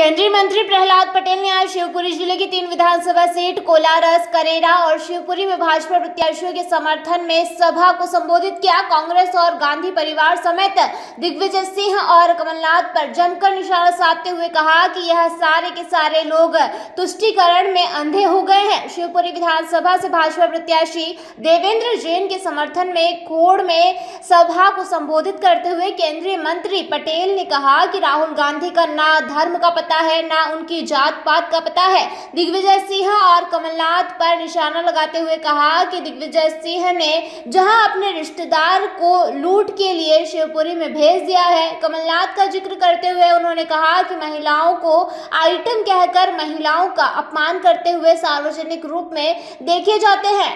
केंद्रीय मंत्री प्रहलाद पटेल ने आज शिवपुरी जिले की 3 विधानसभा सीट कोलारस, करेरा और शिवपुरी में भाजपा प्रत्याशियों के समर्थन में सभा को संबोधित किया। कांग्रेस और गांधी परिवार समेत दिग्विजय सिंह और कमलनाथ पर जमकर निशाना साधते हुए कहा कि यह सारे के सारे लोग तुष्टीकरण में अंधे हो गए हैं। शिवपुरी विधानसभा से भाजपा प्रत्याशी देवेंद्र जैन के समर्थन में खोड़ में सभा को संबोधित करते हुए केंद्रीय मंत्री पटेल ने कहा कि राहुल गांधी का ना धर्म का पता है, ना उनकी जात पात का पता है। दिग्विजय सिंह और कमलनाथ पर निशाना लगाते हुए कहा कि दिग्विजय सिंह ने जहां अपने रिश्तेदार को लूट के लिए शिवपुरी में भेज दिया है। कमलनाथ का जिक्र करते हुए उन्होंने कहा कि महिलाओं को आइटम कहकर महिलाओं का अपमान करते हुए सार्वजनिक रूप में देखे जाते हैं।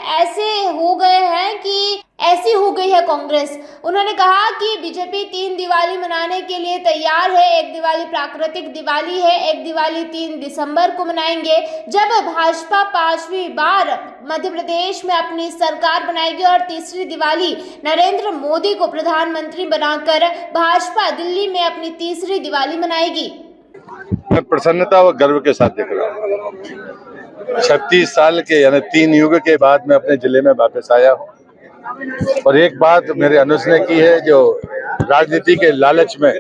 ऐसी हो गई है कांग्रेस। उन्होंने कहा कि बीजेपी 3 दिवाली मनाने के लिए तैयार है। एक दिवाली प्राकृतिक दिवाली है, एक दिवाली 3 दिसंबर को मनाएंगे जब भाजपा 5वीं बार मध्य प्रदेश में अपनी सरकार बनाएगी और तीसरी दिवाली नरेंद्र मोदी को प्रधानमंत्री बनाकर भाजपा दिल्ली में अपनी तीसरी दिवाली मनाएगी। मैं प्रसन्नता व गर्व के साथ देख रहा हूँ। 36 साल के यानी 3 युग के बाद मैं अपने जिले में वापस आया हूँ और एक बात मेरे अनुज ने की है जो राजनीति के लालच में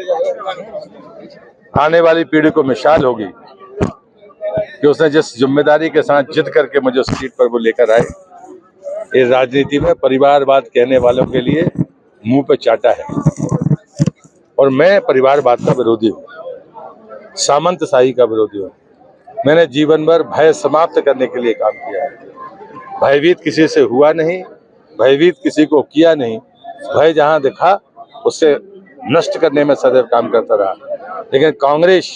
आने वाली पीढ़ी को मिसाल होगी कि उसने जिस जिम्मेदारी के साथ जिद करके मुझे उस सीट पर वो लेकर आए। इस राजनीति में परिवारवाद कहने वालों के लिए मुंह पे चाटा है और मैं परिवारवाद का विरोधी हूँ, सामंतशाही का विरोधी हूँ। मैंने जीवन भर भय समाप्त करने के लिए काम किया है। भयभीत किसी से हुआ नहीं, भयभीत किसी को किया नहीं। भय जहां दिखा उससे नष्ट करने में सदैव काम करता रहा। लेकिन कांग्रेस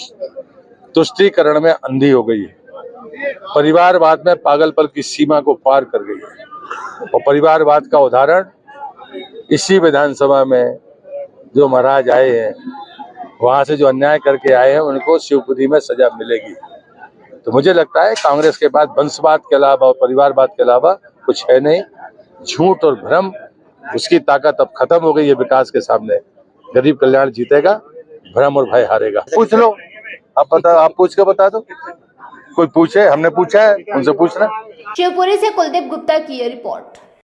तुष्टीकरण में अंधी हो गई है, परिवारवाद में पागलपन की सीमा को पार कर गई है और परिवारवाद का उदाहरण इसी विधानसभा में जो महाराज आए हैं, वहां से जो अन्याय करके आए हैं उनको शिवपुरी में सजा मिलेगी। तो मुझे लगता है कांग्रेस के बाद वंशवाद के अलावा और परिवारवाद के अलावा कुछ है नहीं। झूठ और भ्रम, उसकी ताकत अब खत्म हो गई है विकास के सामने। गरीब कल्याण जीतेगा, भ्रम और भय हारेगा। पूछ लो, आप पूछ के बता दो। कोई पूछे, हमने पूछा है, उनसे पूछना। शिवपुरी से कुलदीप गुप्ता की ये रिपोर्ट।